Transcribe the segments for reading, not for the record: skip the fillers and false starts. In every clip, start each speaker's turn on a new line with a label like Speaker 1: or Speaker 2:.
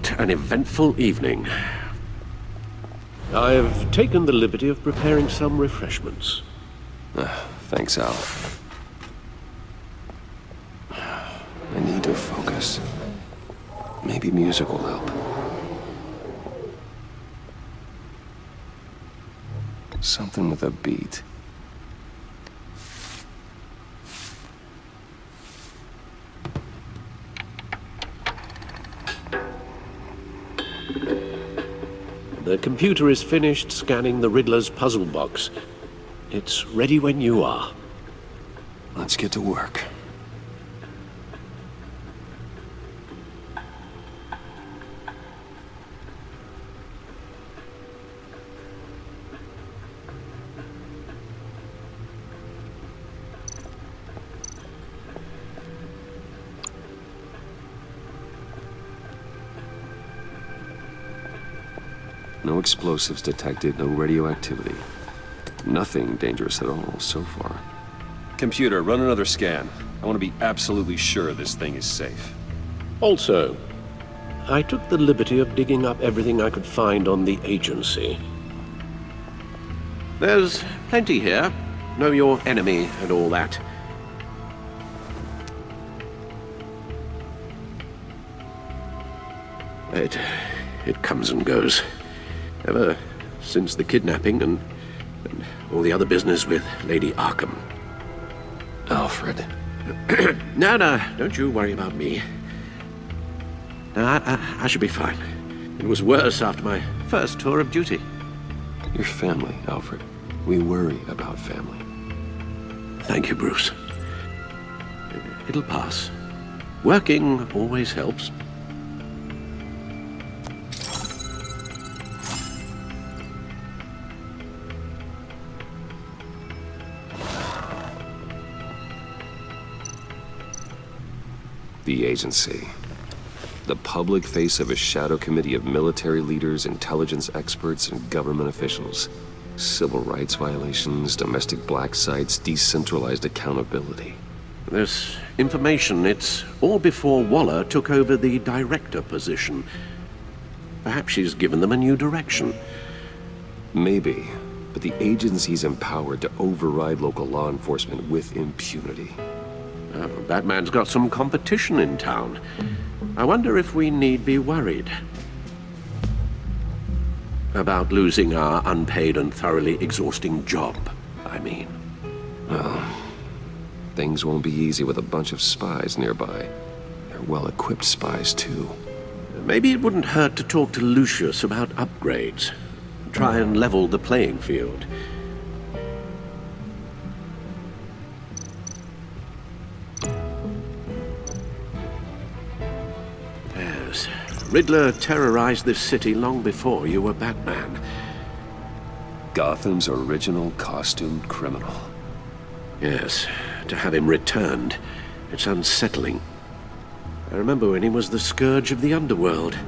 Speaker 1: What an eventful evening. I've taken the liberty of preparing some refreshments.
Speaker 2: Thanks, Al. I need to focus. Maybe music will help. Something with a beat.
Speaker 1: The computer is finished scanning the Riddler's puzzle box. It's ready when you are.
Speaker 2: Let's get to work. No explosives detected, no radioactivity. Nothing dangerous at all so far. Computer, run another scan. I want to be absolutely sure this thing is safe.
Speaker 1: Also, I took the liberty of digging up everything I could find on the agency. There's plenty here. Know your enemy and all that. It comes and goes. Ever since the kidnapping and all the other business with Lady Arkham.
Speaker 2: Alfred.
Speaker 1: No, don't you worry about me. No, I should be fine. It was worse after my first tour of duty.
Speaker 2: Your family, Alfred. We worry about family.
Speaker 1: Thank you, Bruce. It'll pass. Working always helps.
Speaker 2: The agency. The public face of a shadow committee of military leaders, intelligence experts, and government officials. Civil rights violations, domestic black sites, decentralized accountability.
Speaker 1: This information, it's all before Waller took over the director position. Perhaps she's given them a new direction.
Speaker 2: Maybe, but the agency's empowered to override local law enforcement with impunity.
Speaker 1: Batman's got some competition in town. I wonder if we need be worried about losing our unpaid and thoroughly exhausting job, I mean.
Speaker 2: Well, things won't be easy with a bunch of spies nearby. They're well-equipped spies, too.
Speaker 1: Maybe it wouldn't hurt to talk to Lucius about upgrades. Try and level the playing field. Riddler terrorized this city long before you were Batman.
Speaker 2: Gotham's original costumed criminal.
Speaker 1: Yes, to have him returned, it's unsettling. I remember when he was the scourge of the underworld.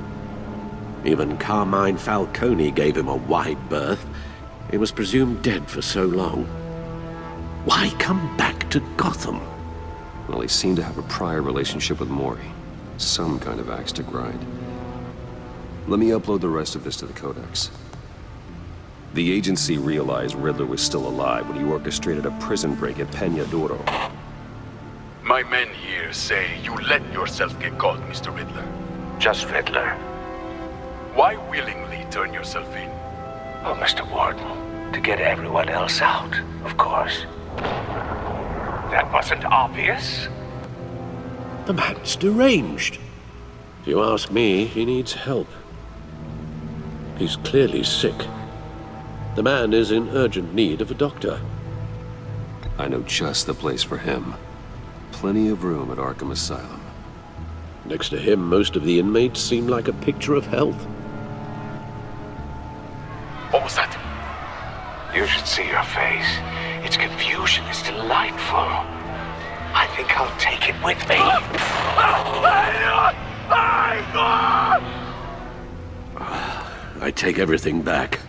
Speaker 1: Even Carmine Falcone gave him a wide berth. He was presumed dead for so long. Why come back to Gotham?
Speaker 2: Well, he seemed to have a prior relationship with Mori. Some kind of axe to grind. Let me upload the rest of this to the Codex. The agency realized Riddler was still alive when he orchestrated a prison break at Peñadoro.
Speaker 3: My men here say you let yourself get caught, Mr. Riddler.
Speaker 4: Just Riddler.
Speaker 3: Why willingly turn yourself in?
Speaker 4: Oh, Mr. Warden, to get everyone else out, of course. That wasn't obvious.
Speaker 1: The man's deranged. If you ask me, he needs help. He's clearly sick. The man is in urgent need of a doctor.
Speaker 2: I know just the place for him. Plenty of room at Arkham Asylum.
Speaker 1: Next to him, most of the inmates seem like a picture of health.
Speaker 3: What was that?
Speaker 4: You should see your face. Its confusion is delightful. I think I'll take it with me.
Speaker 1: I take everything back.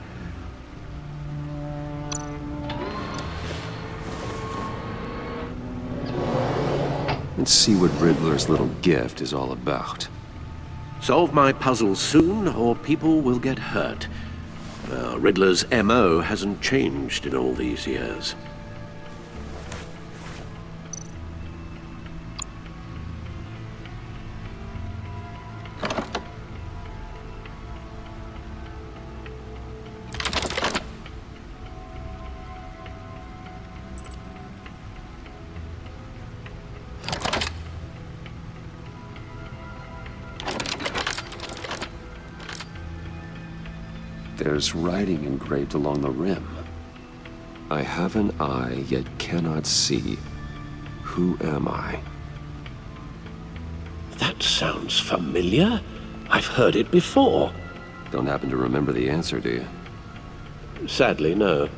Speaker 2: Let's see what Riddler's little gift is all about.
Speaker 1: Solve my puzzle soon, or people will get hurt. Riddler's MO hasn't changed in all these years.
Speaker 2: There's writing engraved along the rim. I have an eye, yet cannot see. Who am I?
Speaker 1: That sounds familiar. I've heard it before.
Speaker 2: Don't happen to remember the answer, do you?
Speaker 1: Sadly, no.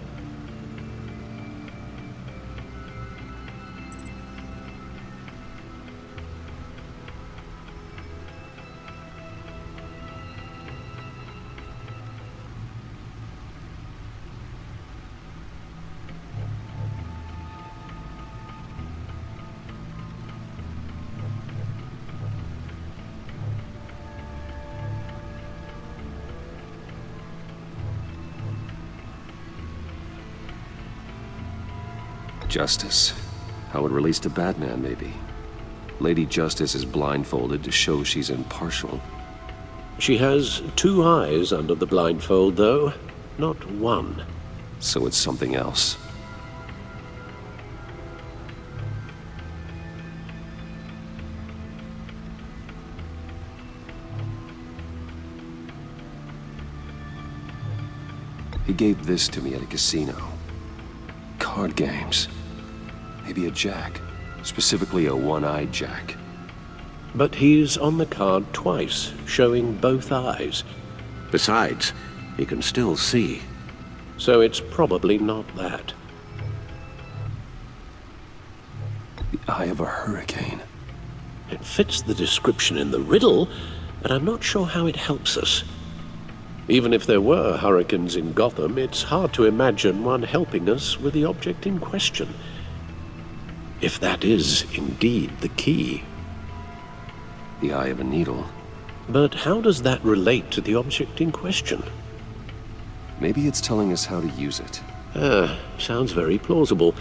Speaker 2: Justice. How it relates to Batman, maybe. Lady Justice is blindfolded to show she's impartial.
Speaker 1: She has 2 eyes under the blindfold, though, not 1.
Speaker 2: So it's something else. He gave this to me at a casino. Card games. Maybe a jack. Specifically a one-eyed jack.
Speaker 1: But he's on the card twice, showing both eyes. Besides, he can still see. So it's probably not that.
Speaker 2: The eye of a hurricane.
Speaker 1: It fits the description in the riddle, but I'm not sure how it helps us. Even if there were hurricanes in Gotham, it's hard to imagine one helping us with the object in question. If that is indeed the key.
Speaker 2: The eye of a needle.
Speaker 1: But how does that relate to the object in question?
Speaker 2: Maybe it's telling us how to use it.
Speaker 1: Sounds very plausible.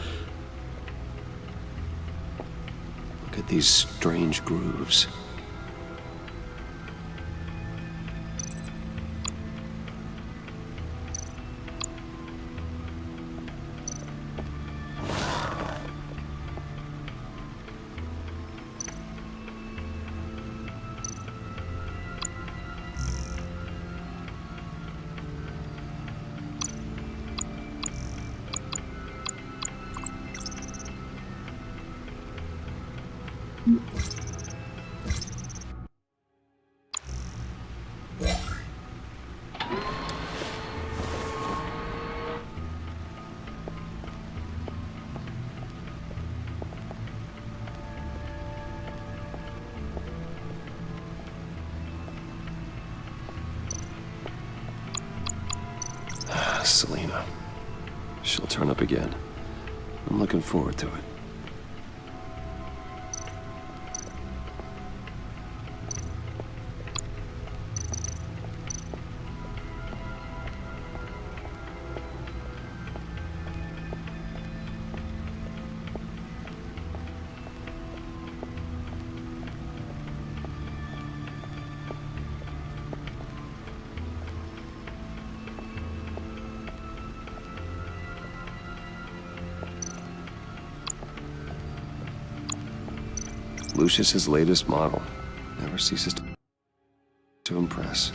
Speaker 2: Look at these strange grooves. Selena. She'll turn up again. I'm looking forward to it. Lucius's latest model. Never ceases to impress.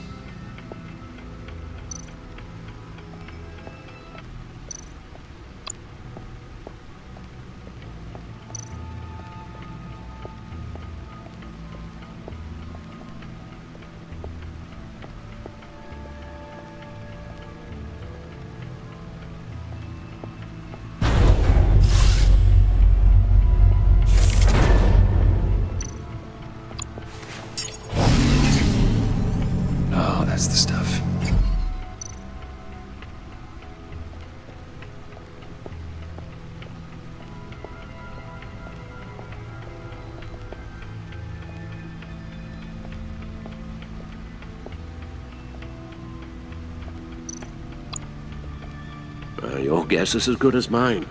Speaker 1: Your guess is as good as mine.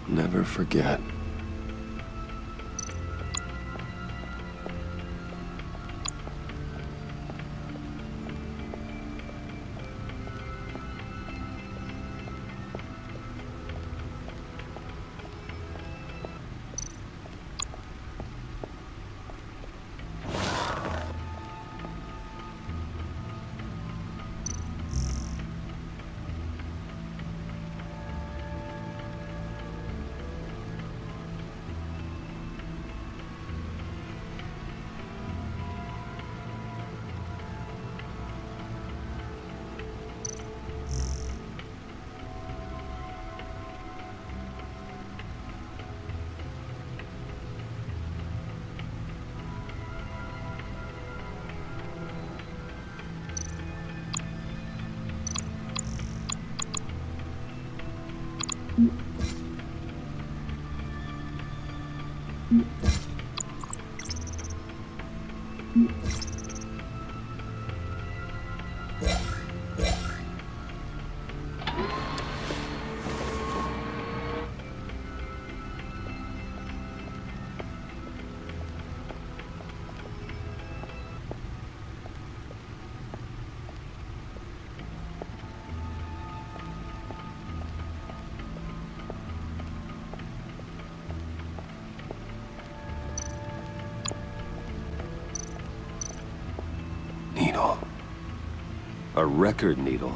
Speaker 2: Never forget. Needle. A record needle.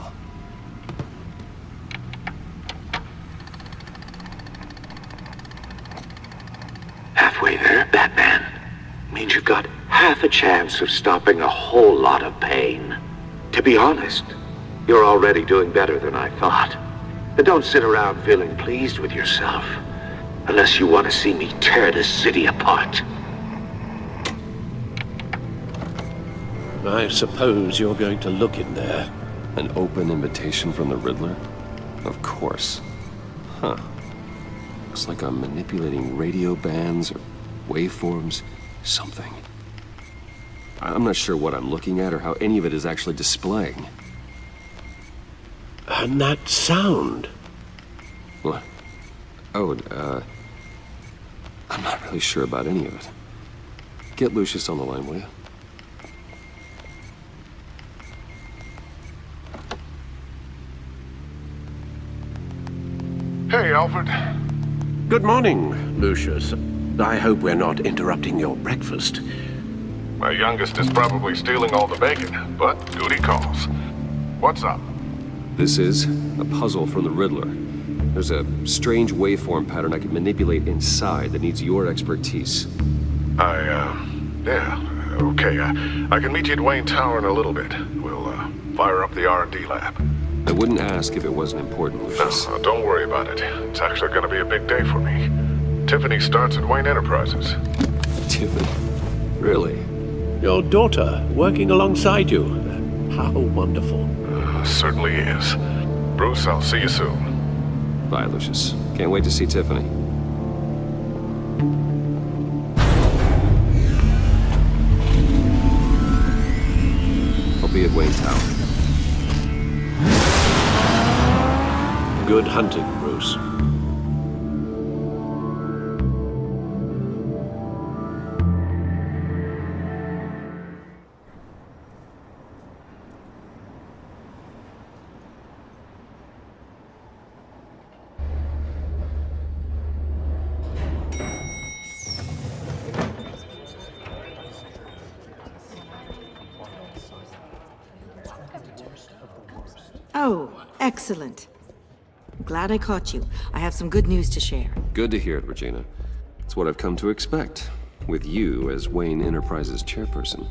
Speaker 5: Halfway there, Batman. Means you've got half a chance of stopping a whole lot of pain. To be honest, you're already doing better than I thought. But don't sit around feeling pleased with yourself, unless you want to see me tear this city apart.
Speaker 1: I suppose you're going to look in there.
Speaker 2: An open invitation from the Riddler? Of course. Huh. Looks like I'm manipulating radio bands or waveforms, something. I'm not sure what I'm looking at or how any of it is actually displaying.
Speaker 1: And that sound.
Speaker 2: What? Oh, I'm not really sure about any of it. Get Lucius on the line, will you?
Speaker 3: Hey, Alfred.
Speaker 1: Good morning, Lucius. I hope we're not interrupting your breakfast.
Speaker 6: My youngest is probably stealing all the bacon, but duty calls. What's up?
Speaker 2: This is a puzzle from the Riddler. There's a strange waveform pattern I can manipulate inside that needs your expertise.
Speaker 6: Yeah, okay. I can meet you at Wayne Tower in a little bit. We'll, fire up the R&D lab.
Speaker 2: I wouldn't ask if it wasn't important, Lucius.
Speaker 6: No, don't worry about it. It's actually gonna be a big day for me. Tiffany starts at Wayne Enterprises.
Speaker 2: Tiffany? Really?
Speaker 1: Your daughter, working alongside you. How wonderful.
Speaker 6: Certainly is. Bruce, I'll see you soon.
Speaker 2: Bye, Lucius. Can't wait to see Tiffany. I'll be at Wayne Tower.
Speaker 1: Good hunting, Bruce.
Speaker 7: Oh, excellent. Glad I caught you. I have some good news to share.
Speaker 2: Good to hear it, Regina. It's what I've come to expect, with you as Wayne Enterprises chairperson.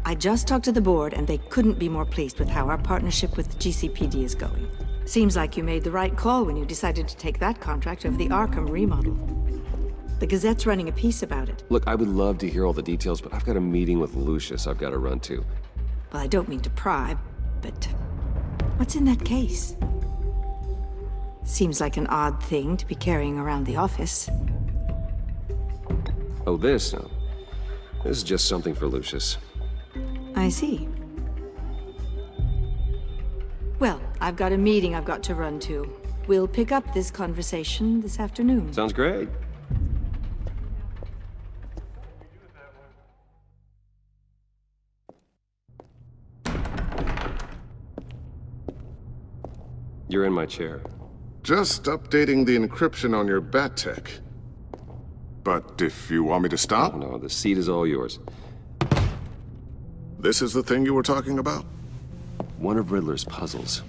Speaker 7: I just talked to the board, and they couldn't be more pleased with how our partnership with GCPD is going. Seems like you made the right call when you decided to take that contract over the Arkham remodel. The Gazette's running a piece about it.
Speaker 2: Look, I would love to hear all the details, but I've got a meeting with Lucius I've got to run to.
Speaker 7: Well, I don't mean to pry, but what's in that case? Seems like an odd thing to be carrying around the office.
Speaker 2: Oh, this? No. This is just something for Lucius.
Speaker 7: I see. Well, I've got a meeting I've got to run to. We'll pick up this conversation this afternoon.
Speaker 2: Sounds great. You're in my chair.
Speaker 6: Just updating the encryption on your bat tech. But if you want me to stop,
Speaker 2: No, the seat is all yours.
Speaker 6: this is the thing you were talking about?
Speaker 2: One of Riddler's puzzles.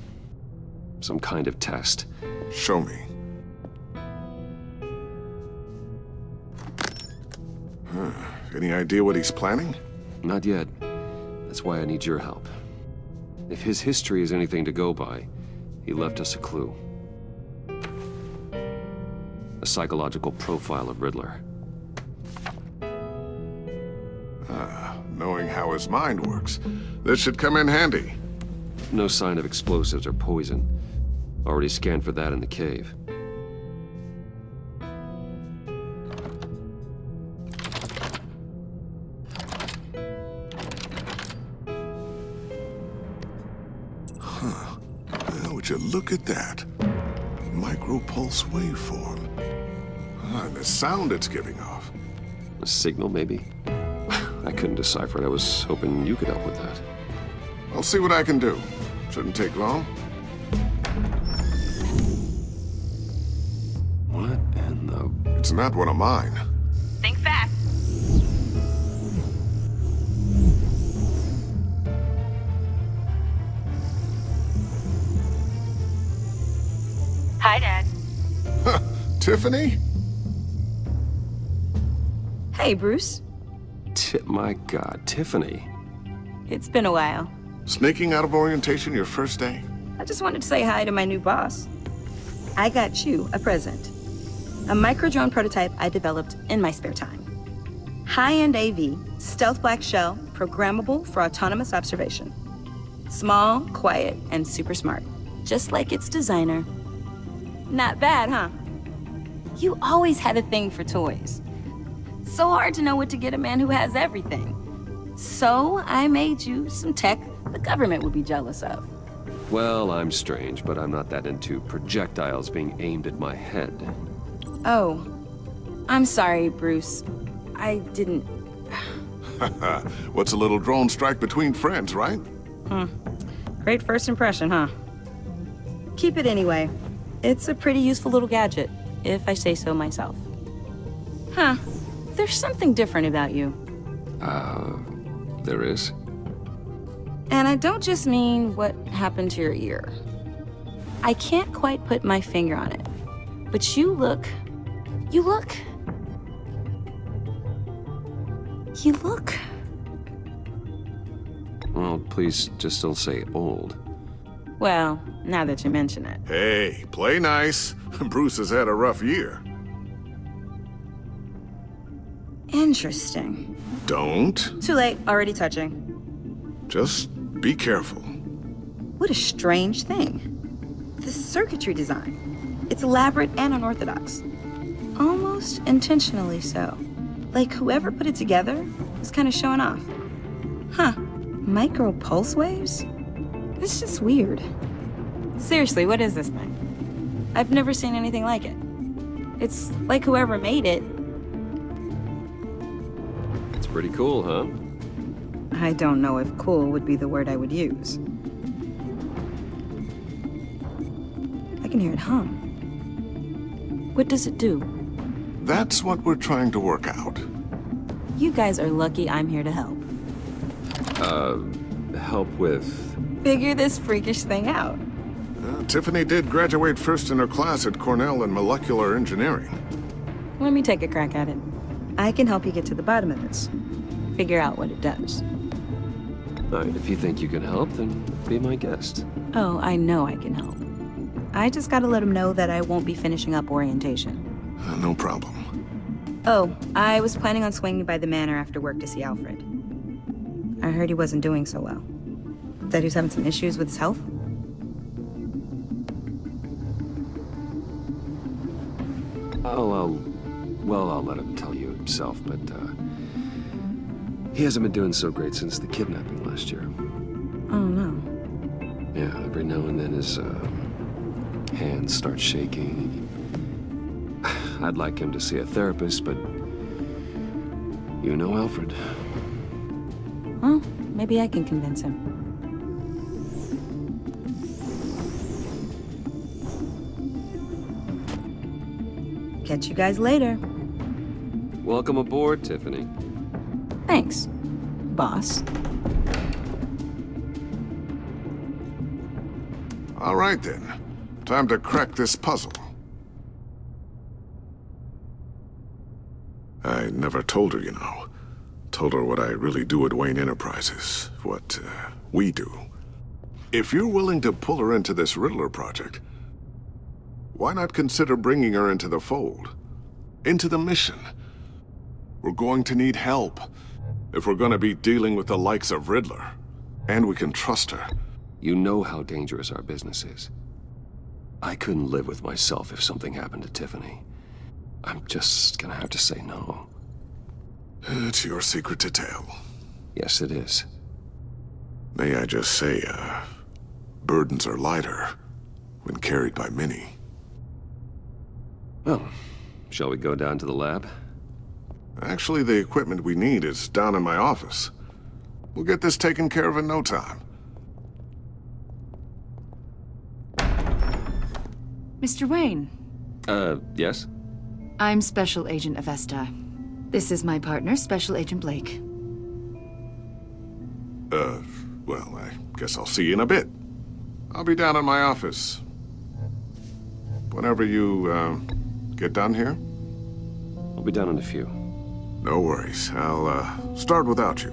Speaker 2: Some kind of test.
Speaker 6: Show me. Any idea what he's planning?
Speaker 2: Not yet. That's why I need your help. If his history is anything to go by, he left us a clue. A psychological profile of Riddler.
Speaker 6: Knowing how his mind works, this should come in handy.
Speaker 2: No sign of explosives or poison. Already scanned for that in the cave.
Speaker 6: Would you look at that? Micropulse waveform. And the sound it's giving off.
Speaker 2: A signal, maybe? I couldn't decipher it. I was hoping you could help with that.
Speaker 6: I'll see what I can do. Shouldn't take long.
Speaker 2: What in the...
Speaker 6: It's not one of mine.
Speaker 8: Think fast. Hi, Dad.
Speaker 6: Tiffany?
Speaker 8: Hey, Bruce.
Speaker 2: My God, Tiffany.
Speaker 8: It's been a while.
Speaker 6: Sneaking out of orientation your first day?
Speaker 8: I just wanted to say hi to my new boss. I got you a present. A micro-drone prototype I developed in my spare time. High-end AV, stealth black shell, programmable for autonomous observation. Small, quiet, and super smart. Just like its designer. Not bad, huh? You always had a thing for toys. So hard to know what to get a man who has everything. So I made you some tech the government would be jealous of.
Speaker 2: Well, I'm strange, but I'm not that into projectiles being aimed at my head.
Speaker 8: Oh, I'm sorry, Bruce. I didn't...
Speaker 6: What's a little drone strike between friends, right?
Speaker 8: Great first impression, huh? Keep it anyway. It's a pretty useful little gadget, if I say so myself. Huh. There's something different about you.
Speaker 2: There is?
Speaker 8: And I don't just mean what happened to your ear. I can't quite put my finger on it. But you look...
Speaker 2: Well, please just don't say old.
Speaker 8: Well, now that you mention it.
Speaker 6: Hey, play nice. Bruce has had a rough year.
Speaker 8: Interesting.
Speaker 6: Don't.
Speaker 8: Too late, already touching.
Speaker 6: Just be careful.
Speaker 8: What a strange thing. The circuitry design. It's elaborate and unorthodox. Almost intentionally so. Like whoever put it together was kind of showing off. Huh. Micro pulse waves? It's just weird. Seriously, what is this thing? I've never seen anything like it. It's like whoever made it.
Speaker 2: It's pretty cool, huh?
Speaker 8: I don't know if cool would be the word I would use. I can hear it hum. What does it do?
Speaker 6: That's what we're trying to work out.
Speaker 8: You guys are lucky I'm here to help.
Speaker 2: Help with...
Speaker 8: Figure this freakish thing out.
Speaker 6: Tiffany did graduate first in her class at Cornell in molecular engineering.
Speaker 8: Let me take a crack at it. I can help you get to the bottom of this. Figure out what it does.
Speaker 2: All right, if you think you can help, then be my guest.
Speaker 8: Oh, I know I can help. I just gotta let him know that I won't be finishing up orientation.
Speaker 6: No problem.
Speaker 8: Oh, I was planning on swinging by the manor after work to see Alfred. I heard he wasn't doing so well. That he was having some issues with his health?
Speaker 2: I'll let him tell you himself, but, he hasn't been doing so great since the kidnapping last year.
Speaker 8: Oh, no.
Speaker 2: Yeah, every now and then his, hands start shaking. I'd like him to see a therapist, but you know Alfred.
Speaker 8: Well, maybe I can convince him. Catch you guys later.
Speaker 2: Welcome aboard, Tiffany.
Speaker 8: Thanks, boss.
Speaker 6: All right then. Time to crack this puzzle. I never told her, you know. Told her what I really do at Wayne Enterprises. What, we do. If you're willing to pull her into this Riddler project, why not consider bringing her into the fold? Into the mission? We're going to need help if we're going to be dealing with the likes of Riddler. And we can trust her.
Speaker 2: You know how dangerous our business is. I couldn't live with myself if something happened to Tiffany. I'm just gonna have to say no.
Speaker 6: It's your secret to tell.
Speaker 2: Yes, it is.
Speaker 6: May I just say, burdens are lighter when carried by many.
Speaker 2: Well, shall we go down to the lab?
Speaker 6: Actually, the equipment we need is down in my office. We'll get this taken care of in no time.
Speaker 9: Mr. Wayne.
Speaker 2: Yes?
Speaker 9: I'm Special Agent Avesta. This is my partner, Special Agent Blake.
Speaker 6: Well, I guess I'll see you in a bit. I'll be down in my office. Whenever you, get done here?
Speaker 2: I'll be down in a few.
Speaker 6: No worries. I'll, start without you.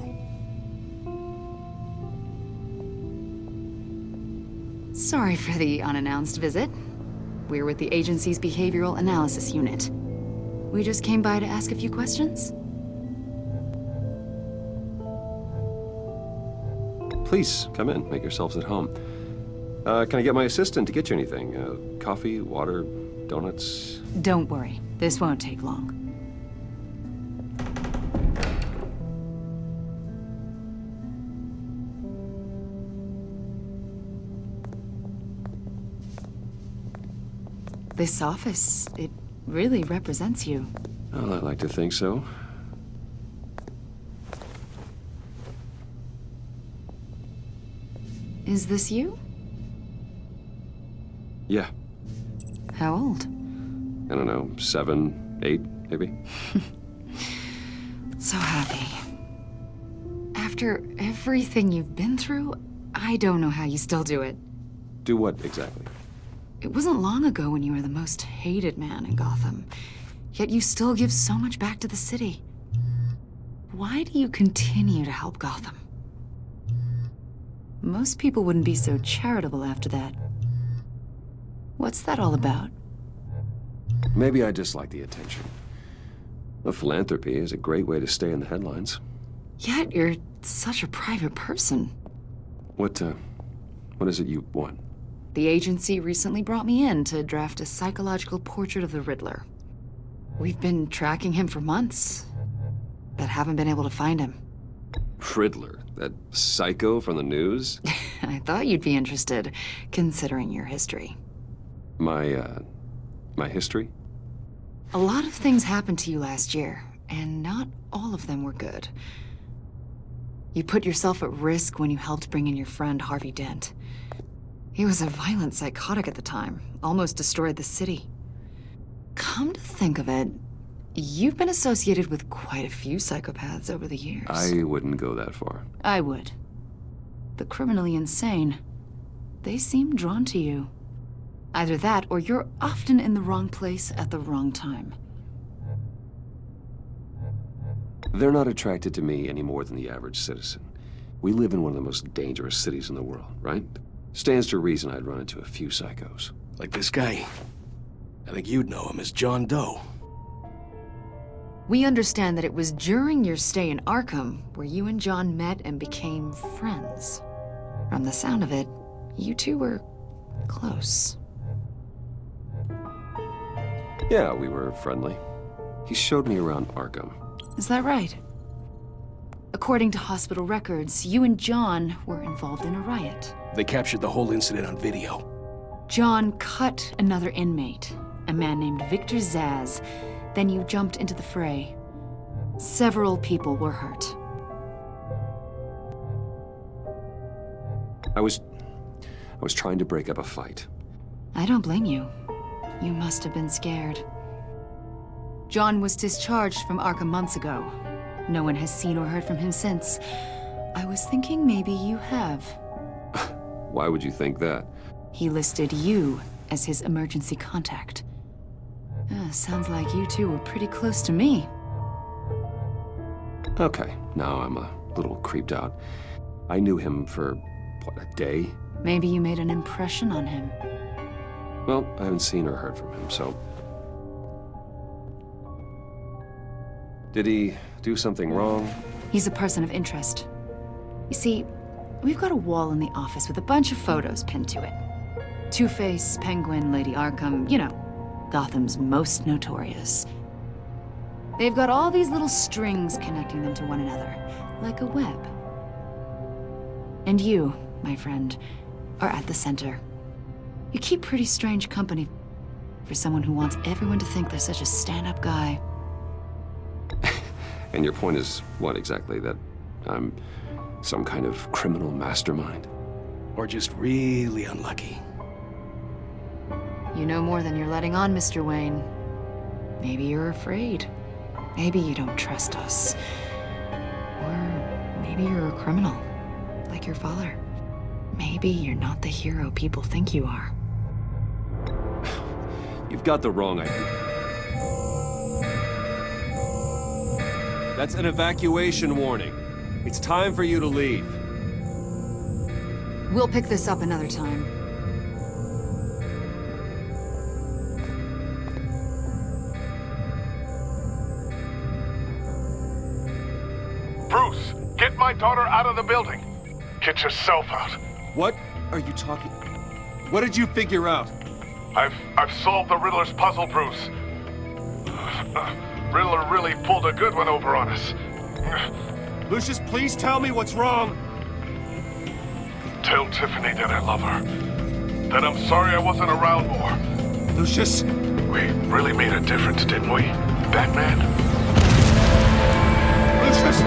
Speaker 9: Sorry for the unannounced visit. We're with the agency's Behavioral Analysis Unit. We just came by to ask a few questions.
Speaker 2: Please, come in. Make yourselves at home. Can I get my assistant to get you anything? Coffee, water, donuts?
Speaker 9: Don't worry, this won't take long. This office, it really represents you.
Speaker 2: Well, I like to think so.
Speaker 9: Is this you?
Speaker 2: Yeah.
Speaker 9: How old?
Speaker 2: I don't know, 7, 8? maybe?
Speaker 9: So happy. After everything you've been through, I don't know how you still do it.
Speaker 2: Do what, exactly?
Speaker 9: It wasn't long ago when you were the most hated man in Gotham, yet you still give so much back to the city. Why do you continue to help Gotham? Most people wouldn't be so charitable after that. What's that all about?
Speaker 2: Maybe I just like the attention. The philanthropy is a great way to stay in the headlines.
Speaker 9: Yet you're such a private person.
Speaker 2: What is it you want?
Speaker 9: The agency recently brought me in to draft a psychological portrait of the Riddler. We've been tracking him for months, but haven't been able to find him.
Speaker 2: Riddler? That psycho from the news?
Speaker 9: I thought you'd be interested, considering your history.
Speaker 2: My history?
Speaker 9: A lot of things happened to you last year, and not all of them were good. You put yourself at risk when you helped bring in your friend Harvey Dent. He was a violent psychotic at the time, almost destroyed the city. Come to think of it, you've been associated with quite a few psychopaths over the years.
Speaker 2: I wouldn't go that far.
Speaker 9: I would. The criminally insane. They seem drawn to you. Either that, or you're often in the wrong place at the wrong time.
Speaker 2: They're not attracted to me any more than the average citizen. We live in one of the most dangerous cities in the world, right? Stands to reason I'd run into a few psychos.
Speaker 10: Like this guy. I think you'd know him as John Doe.
Speaker 9: We understand that it was during your stay in Arkham where you and John met and became friends. From the sound of it, you two were close.
Speaker 2: Yeah, we were friendly. He showed me around Arkham.
Speaker 9: Is that right? According to hospital records, you and John were involved in a riot.
Speaker 10: They captured the whole incident on video.
Speaker 9: John cut another inmate, a man named Victor Zsasz. Then you jumped into the fray. Several people were hurt.
Speaker 2: I was trying to break up a fight.
Speaker 9: I don't blame you. You must have been scared. John was discharged from Arkham months ago. No one has seen or heard from him since. I was thinking maybe you have.
Speaker 2: Why would you think that?
Speaker 9: He listed you as his emergency contact. Sounds like you two were pretty close to me.
Speaker 2: Okay, now I'm a little creeped out. I knew him for, what, a day?
Speaker 9: Maybe you made an impression on him.
Speaker 2: Well, I haven't seen or heard from him, so... Did he do something wrong?
Speaker 9: He's a person of interest. You see, we've got a wall in the office with a bunch of photos pinned to it. Two-Face, Penguin, Lady Arkham, you know, Gotham's most notorious. They've got all these little strings connecting them to one another, like a web. And you, my friend, are at the center. You keep pretty strange company for someone who wants everyone to think they're such a stand-up guy.
Speaker 2: And your point is what exactly? That I'm some kind of criminal mastermind?
Speaker 10: Or just really unlucky.
Speaker 9: You know more than you're letting on, Mr. Wayne. Maybe you're afraid. Maybe you don't trust us. Or maybe you're a criminal, like your father. Maybe you're not the hero people think you are.
Speaker 2: You've got the wrong idea. That's an evacuation warning. It's time for you to leave.
Speaker 9: We'll pick this up another time.
Speaker 3: Bruce, get my daughter out of the building. Get yourself out.
Speaker 2: What are you talking? What did you figure out?
Speaker 3: I've solved the Riddler's puzzle, Bruce. Riddler really pulled a good one over on us.
Speaker 2: Lucius, please tell me what's wrong.
Speaker 3: Tell Tiffany that I love her. That I'm sorry I wasn't around more.
Speaker 2: Lucius!
Speaker 3: We really made a difference, didn't we, Batman?
Speaker 2: Lucius!